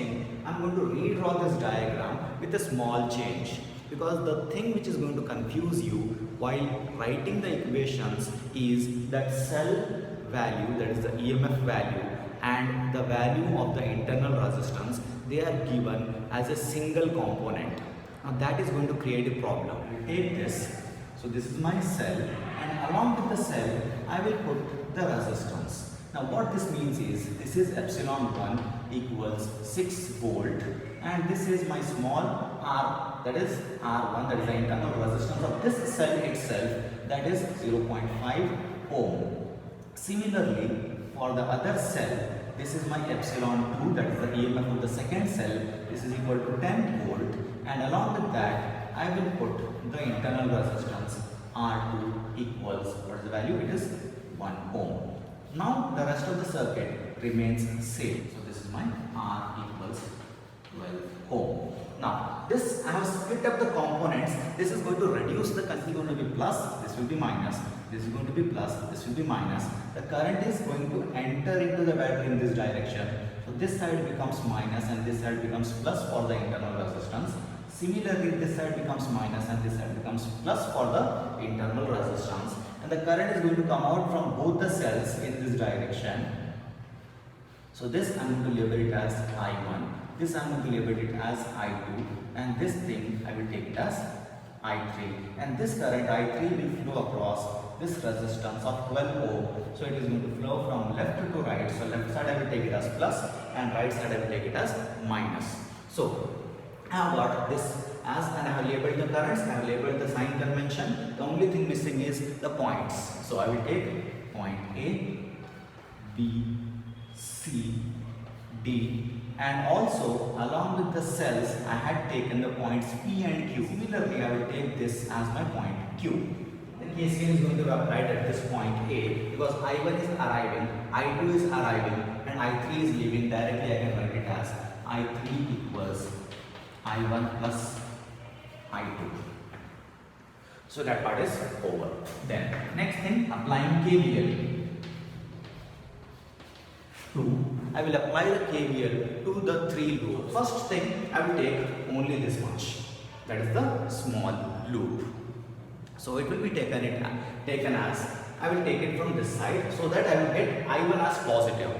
thing, I'm going to redraw this diagram with a small change, because the thing which is going to confuse you while writing the equations is that cell value, that is the EMF value, and the value of the internal resistance, they are given as a single component. Now that is going to create a problem. Take this. So this is my cell, and along with the cell, I will put the resistance. Now what this means is, this is epsilon 1 equals 6 volt, and this is my small r, that is R1, that is the internal resistance of this cell itself, that is 0.5 ohm. Similarly, for the other cell, this is my epsilon 2, that is the EMF of the second cell, this is equal to 10 volt, and along with that, I will put the internal resistance R2 equals, what is the value? It is 1 ohm. Now the rest of the circuit remains same. So this is my R equals 12 ohm. Now this, I have split up the components. This is going to reduce the current, going to be plus, this will be minus, this is going to be plus, this will be minus. The current is going to enter into the battery in this direction. So this side becomes minus and this side becomes plus for the internal resistance. Similarly, this side becomes minus and this side becomes plus for the internal resistance. And the current is going to come out from both the cells in this direction. So this I am going to label it as I1, this I am going to label it as I2, and this thing I will take it as I3. And this current I3 will flow across this resistance of 12 ohm. So it is going to flow from left to right. So left side I will take it as plus and right side I will take it as minus. So I have got this as, and I have labeled the currents, I have labeled the sign convention. The only thing missing is the points. So I will take point A, B, C, D, and also along with the cells I had taken the points P and Q. Similarly, I will take this as my point Q. The KCL is going to be applied at this point A, because I1 is arriving, I2 is arriving, and I3 is leaving. Directly I can write it as I3 equals I1 plus I2. So that part is over. Then next thing, applying KVL. I will apply the KVL to the 3 loops. First thing, I will take only this much, that is the small loop. So it will be taken as, I will take it from this side, so that I will get I1 as positive,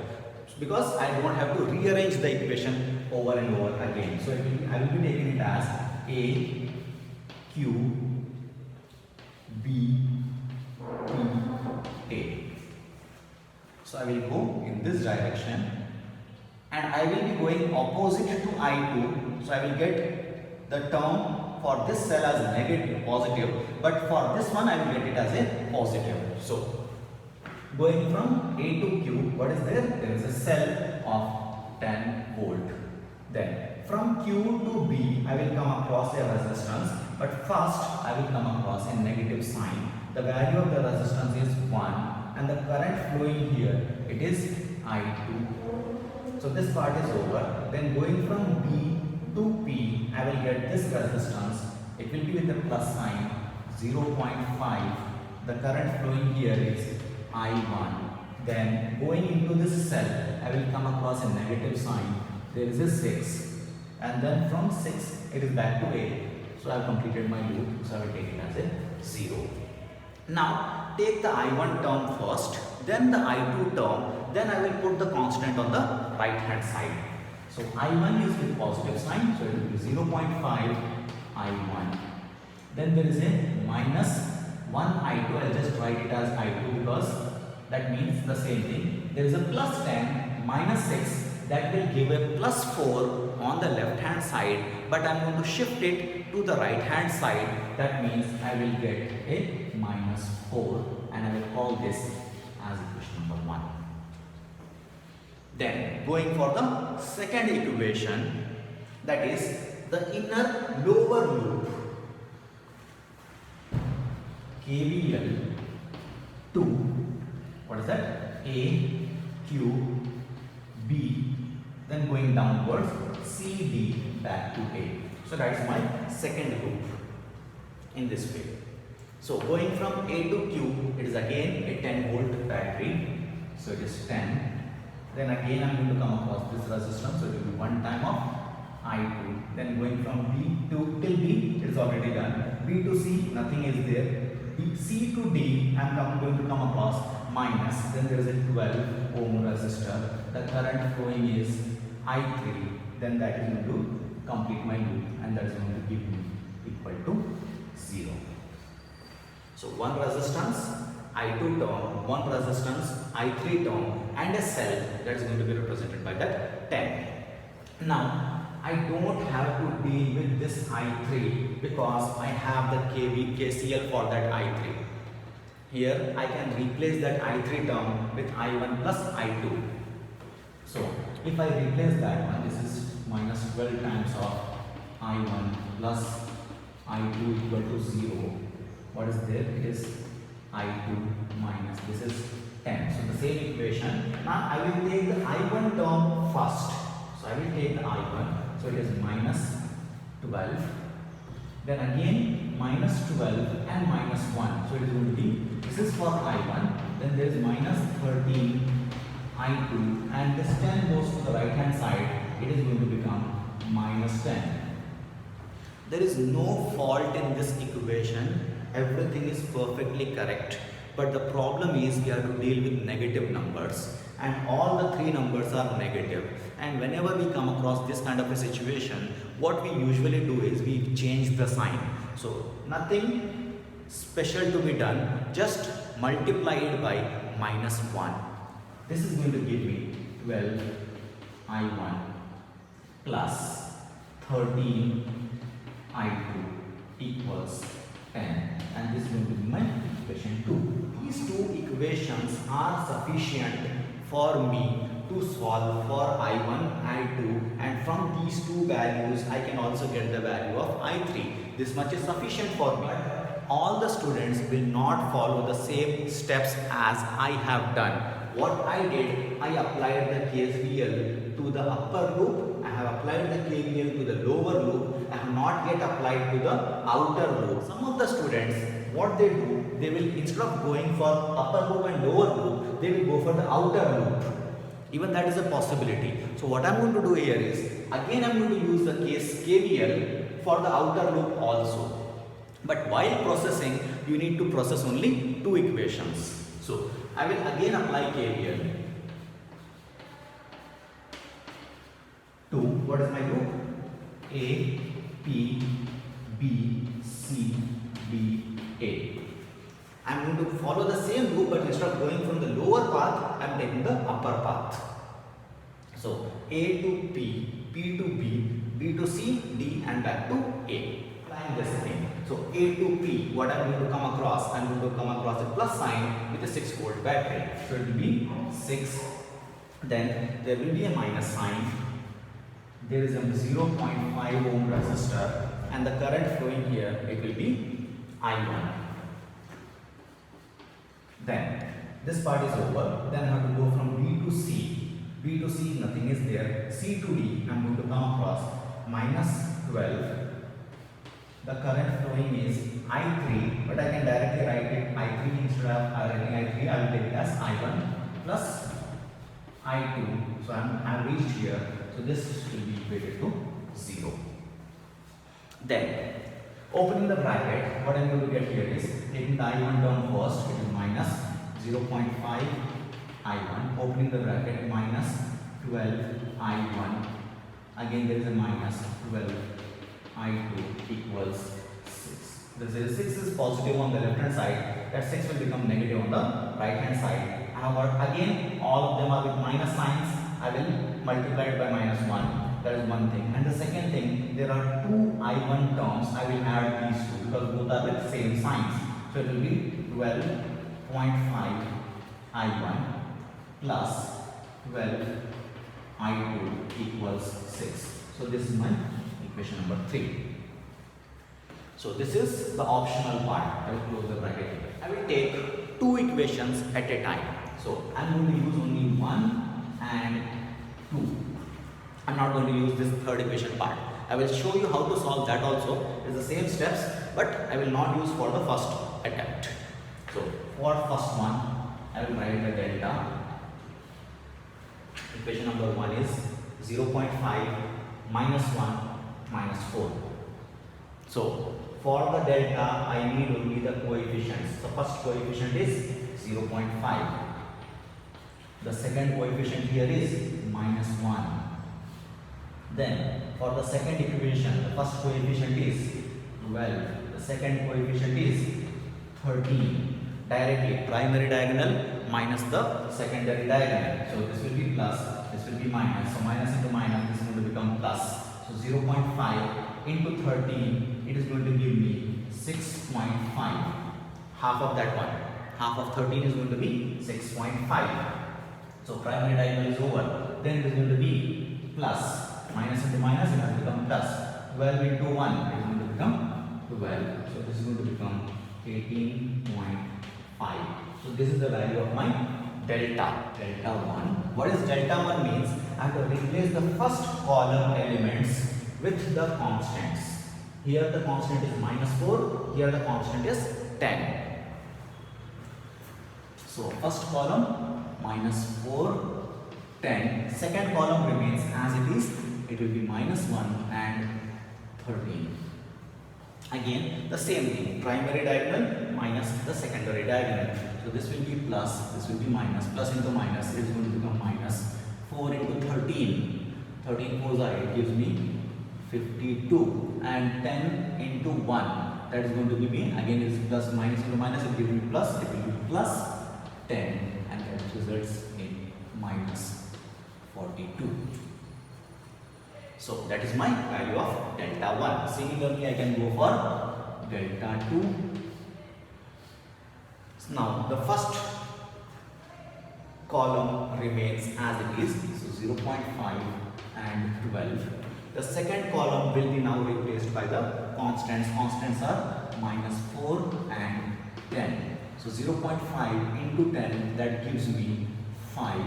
because I don't have to rearrange the equation over and over again. So I will be taking it as A, Q, B, T, A. So I will go in this direction, and I will be going opposite to I2. So I will get the term for this cell as negative, positive, but for this one I will get it as a positive. So going from A to Q, what is there? There is a cell of 10 volt. Then from Q to B, I will come across a resistance, but first I will come across a negative sign. The value of the resistance is 1. And the current flowing here, it is I2. So this part is over. Then going from B to P, I will get this resistance. It will be with the plus sign, 0.5. The current flowing here is I1. Then going into this cell, I will come across a negative sign. There is a 6. And then from 6, it is back to A. So I have completed my loop. So I will take it as a 0. Now take the I1 term first, then the I2 term, then I will put the constant on the right hand side. So I1 is with positive sign, so it will be 0.5 I1. Then there is a minus 1 I2, I will just write it as I2 because that means the same thing. There is a plus 10, minus 6, that will give a plus 4 on the left hand side, but I am going to shift it to the right hand side. That means I will get a minus 4, and I will call this as equation number 1. Then going for the second equation, that is the inner lower loop. KVL to, what is that? A, Q, B, then going downwards, C, D, back to A. So that is my second loop in this way. So going from A to Q, it is again a 10 volt battery. So it is 10. Then again I am going to come across this resistance. So it will be one time of I2. Then going from B to till B, it is already done. B to C, nothing is there. C to D, I am going to come across minus. Then there is a 12 ohm resistor. The current flowing is I3. Then that is going to complete my loop, and that is going to give me equal to 0. So one resistance I2 term, one resistance I3 term, and a cell that is going to be represented by that 10. Now I don't have to deal with this I3 because I have the KCL for that I3. Here I can replace that I3 term with I1 plus I2. So if I replace that one, this is minus 12 times of I1 plus I2 equal to 0. What is there? It is I2 minus, this is 10. So the same equation. Now I will take the I1 term first. So I will take the I1. So it is minus 12. Then again minus 12 and minus 1. So it is going to be, this is for I1. Then there is minus 13 I2. And this 10 goes to the right hand side. It is going to become minus 10. There is no fault in this equation. Everything is perfectly correct. But the problem is we have to deal with negative numbers. And all the three numbers are negative. And whenever we come across this kind of a situation, what we usually do is we change the sign. So nothing special to be done, just multiply it by minus 1. This is going to give me 12 I1 plus 13 I2 equals 10, and this is going to be my equation 2. These two equations are sufficient for me to solve for I1, I2, and from these two values I can also get the value of I3. This much is sufficient for me. All the students will not follow the same steps as I have done. What I did, I applied the KVL to the upper loop, I have applied the KVL to the lower loop, I have not yet applied to the outer loop. Some of the students, what they do, they will, instead of going for upper loop and lower loop, they will go for the outer loop. Even that is a possibility. So what I am going to do here is, again I am going to use the KVL for the outer loop also. But while processing, you need to process only two equations. So I will again apply KVL to, what is my loop? A, P, B, C, D, A. I am going to follow the same loop, but instead of going from the lower path, I am taking the upper path. So A to P, P to B, B to C, D, and back to A. Applying this thing. So A to P, what I am going to come across? I am going to come across a plus sign with a 6-volt battery. So it will be 6. Then there will be a minus sign. There is a 0.5 ohm resistor, and the current flowing here, it will be I1. Then this part is over. Then I have to go from B to C. B to C, nothing is there. C to D, I am going to come across minus 12. The current flowing is I3, but I can directly write it I3 instead of writing I3. I will take it as I1 plus I2. So I have reached here. So this will be equated to 0. Then opening the bracket, what I am going to get here is taking the I1 term first, it is minus 0.5 I1, opening the bracket, minus 12 I1, again there is a minus 12 I2 equals 6. This 6 is positive on the left hand side, that 6 will become negative on the right hand side. I have got, again all of them are with minus signs, I will multiply it by minus 1. That is one thing. And the second thing, there are two I1 terms. I will add these two because both are with same signs. So it will be 12.5 I1 plus 12 I2 equals 6. So this is my equation number 3. So this is the optional part. I will close the bracket here. I will take two equations at a time. So I am going to use only 1 and 2. I am not going to use this third equation part. I will show you how to solve that also. It is the same steps, but I will not use for the first attempt. So for first one, I will write the delta. Equation number 1 is 0.5 -1, -4. So for the delta, I need only the coefficients. The first coefficient is 0.5. The second coefficient here is -1. Then for the second equation, the first coefficient is 12. The second coefficient is 13. Directly primary diagonal minus the secondary diagonal. So this will be plus, this will be minus. So minus into minus, this is going to become plus. So 0.5 into 13, it is going to give me 6.5. Half of that one. Half of 13 is going to be 6.5. So primary diagonal is over. Then it is going to be plus. Minus into minus, it has become plus. 12 into 1, it is going to become 12. So this is going to become 18.5. So this is the value of my delta 1. What is delta 1 means? I have to replace the first column elements with the constants. Here the constant is -4, here the constant is 10. So first column -4, 10. Second column remains as it is. It will be -1 and 13. Again the same thing, primary diagonal minus the secondary diagonal. So this will be plus, this will be minus, plus into minus, it is going to become minus. 4 into 13, 13 4s are, it gives me 52, and 10 into 1, that is going to give me, again it is plus, minus into minus, it gives me plus, it will be plus 10, and that results in minus 42. So that is my value of delta 1. Similarly, I can go for delta 2. Now the first column remains as it is, so 0.5 and 12. The second column will be now replaced by the constants. Constants are -4 and 10. So 0.5 into 10, that gives me 5.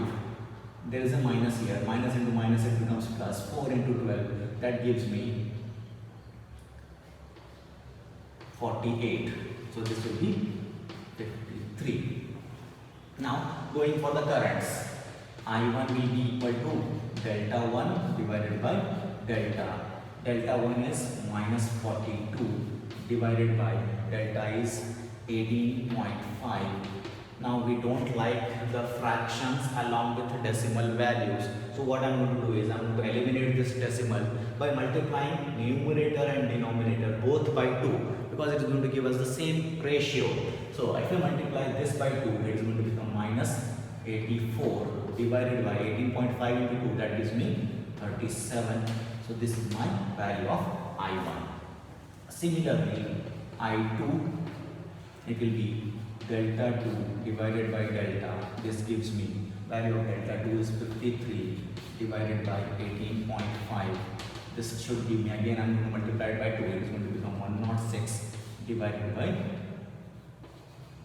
There is a minus here, minus into minus, it becomes plus. 4 into 12, that gives me 48. So this will be 53. Now going for the currents, I1 will be equal to delta 1 divided by delta. Delta 1 is -42 divided by delta is 18.5. Now we don't like the fractions along with decimal values. So what I am going to do is I am going to eliminate this decimal by multiplying numerator and denominator both by 2, because it is going to give us the same ratio. So if I multiply this by 2, it is going to become -84 divided by 18.5 into 2, that gives me 37. So this is my value of I1. Similarly, I2, it will be delta 2 divided by delta. This gives me value of delta 2 is 53 divided by 18.5. This should give me, again I am going to multiply it by 2, it is going to become 106 divided by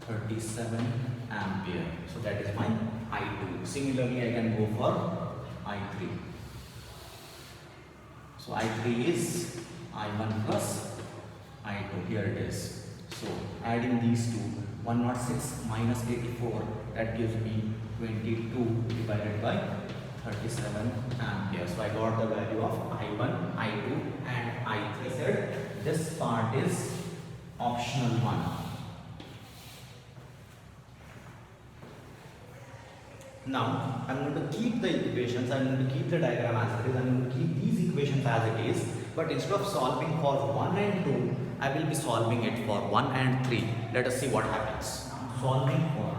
37 ampere. So that is my I2. Similarly, I can go for I3. So I3 is I1 plus I2. Here it is. So adding these two, 106 minus 84, that gives me 22 divided by 37 ampere. So I got the value of I1, I2 and I3. Said this part is optional one. Now I am going to keep the equations, I am going to keep the diagram as it is, I am going to keep these equations as it is, but instead of solving for 1 and 2, I will be solving it for 1 and 3. Let us see what happens. Solving for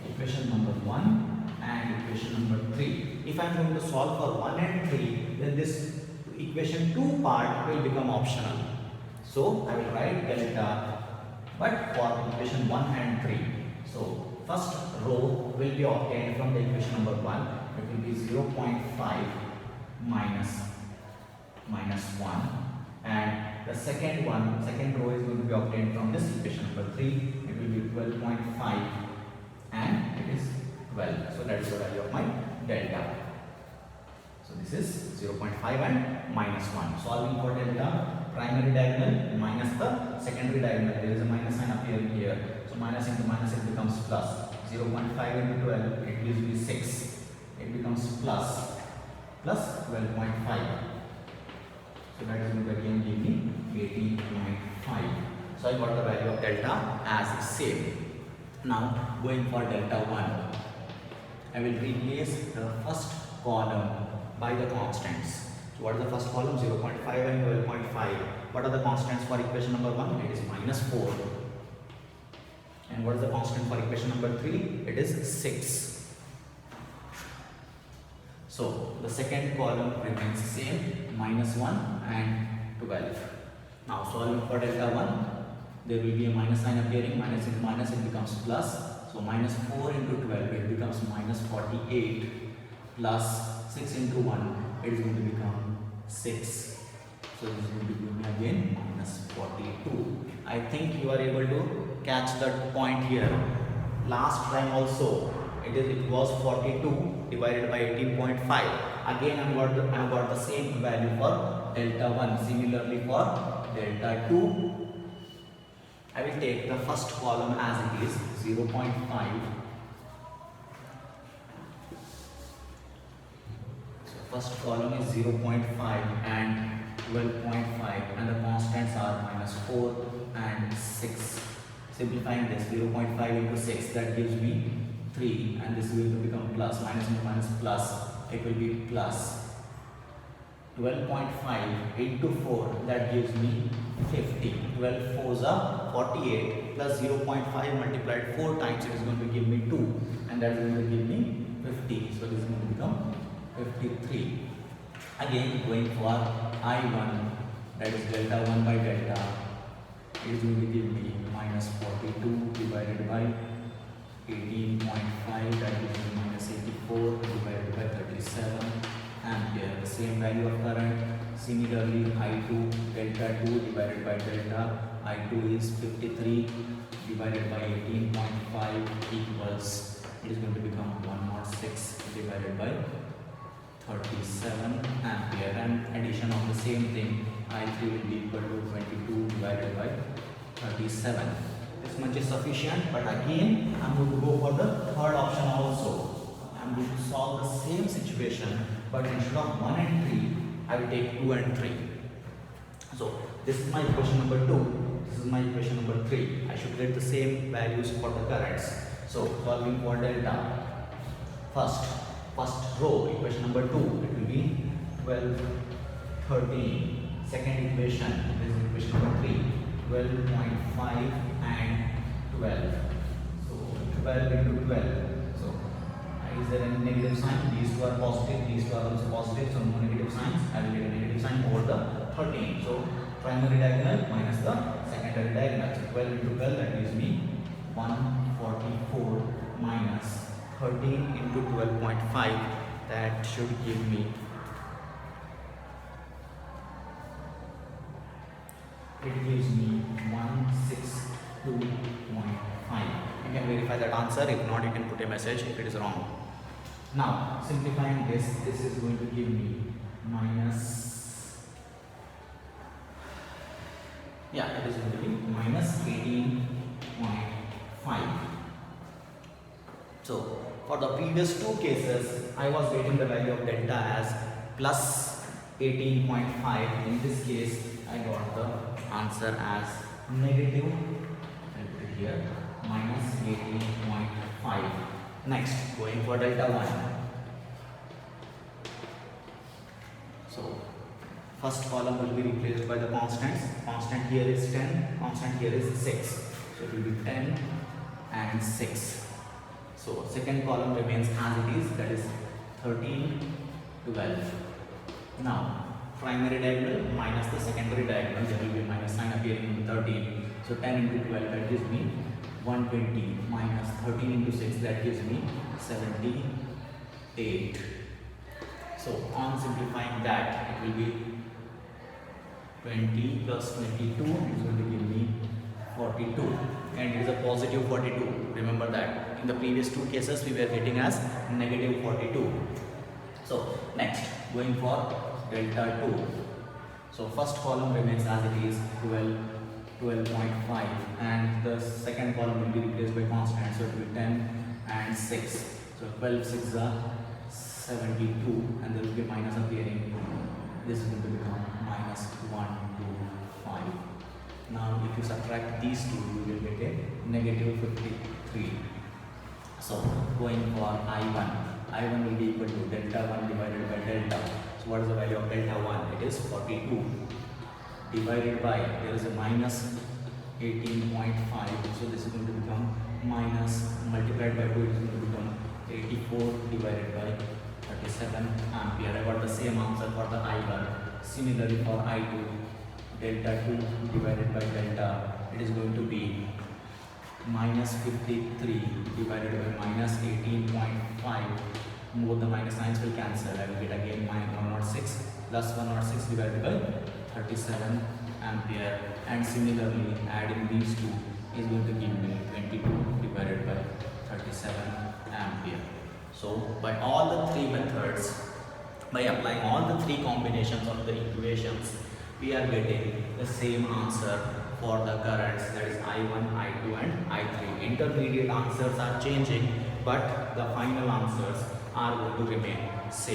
equation number 1 and equation number 3. If I am going to solve for 1 and 3, then this equation 2 part will become optional. So I will write delta, but for equation 1 and 3. So first row will be obtained from the equation number 1. It will be 0.5 minus 1, and the second row is going to be obtained from this equation number 3. It will be 12.5 and it is 12. So that is the value of my delta. So this is 0.5 and -1. Solving for delta, primary diagonal minus the secondary diagonal. There is a minus sign appearing here. So minus into minus, it becomes plus. 0.5 into 12, it gives me 6. It becomes plus 12.5. So that is going to again give me 18.5. So I got the value of delta as same. Now going for delta 1, I will replace the first column by the constants. So what is the first column? 0.5 and 12.5. What are the constants for equation number 1? It is -4. And what is the constant for equation number 3? It is 6. So the second column remains same, -1 and 12. Now solving for delta 1, there will be a minus sign appearing, minus into minus it becomes plus. So -4 into 12 it becomes -48 plus 6 into 1 it is going to become 6. So this is going to give me again -42. I think you are able to catch that point here. Last time also it was 42 divided by 18.5. Again I have got the same value for delta 1. Similarly for delta 2, I will take the first column as it is 0.5. So first column is 0.5 and 12.5 and the constants are -4 and 6. Simplifying this, 0.5 into 6, that gives me 3, and this is going to become plus, minus into minus plus, it will be plus 12.5 into 4, that gives me 50. 12 4s are 48 plus 0.5 multiplied 4 times, it is going to give me 2, and that is going to give me 50. So this is going to become 53. Again going for I1, that is delta 1 by delta, it is going to give me -42 divided by 18.5, that gives me -84 divided by 37 ampere. The same value of current. Similarly I2, delta 2 divided by delta, I2 is 53 divided by 18.5 equals, it is going to become 106 divided by 37 ampere, and addition of the same thing, I3 will be equal to 22 divided by 37. This much is sufficient, but again I am going to go for the third option also. I am going to solve the same situation, but instead of 1 and 3, I will take 2 and 3. So this is my equation number 2, this is my equation number 3. I should get the same values for the currents. So solving for delta, first row, equation number 2, it will be 12, 13. Second equation, this is equation number 3, 12.5 and 12. So 12 into 12. So is there any negative sign? These two are positive, these two are also positive, so no negative signs. I will get a negative sign over the 13. So primary diagonal minus the secondary diagonal. So 12 into 12, that gives me 144 minus 13 into 12.5, that should give me, it gives me 162.5. You can verify that answer. If not, you can put a message if it is wrong. Now simplifying this, this is going to give me it is going to be -18.5. So for the previous two cases, I was getting the value of delta as plus 18.5. In this case, I got the answer as negative, I'll put it here, -18.5. Next, going for delta 1. So first column will be replaced by the constants. Constant here is 10, constant here is 6. So it will be 10 and 6. So second column remains as it is, that is 13, 12. Now primary diagonal minus the secondary diagonal, there will be minus sign appearing in 13. So 10 into 12, that gives me 120 minus 13 into 6, that gives me 78. So on simplifying that, it will be 20 plus 22 is going to give me 42, and it is a positive 42. Remember that in the previous two cases we were getting as negative 42. So next, going for delta 2. So first column remains as it is, 12, 12.5, and the second column will be replaced by constant, so it will be 10 and 6. So 12 6 are 72, and there will be minus appearing. This is going to become subtract these two, you will get a negative 53. So going for I1, I1 will be equal to delta 1 divided by delta. So what is the value of delta 1? It is 42 divided by, there is a minus 18.5. So this is going to become minus, multiplied by 2, it is going to become 84 divided by 37 ampere. I got the same answer for the I1. Similarly for I2, delta 2 divided by delta, it is going to be minus 53 divided by minus 18.5. Both the minus signs will cancel. I will get again minus 106 plus 106 divided by 37 ampere. And similarly, adding these two is going to give me 22 divided by 37 ampere. So by all the three methods, by applying all the three combinations of the equations, we are getting the same answer for the currents, that is I1, I2 and I3. Intermediate answers are changing, but the final answers are going to remain same.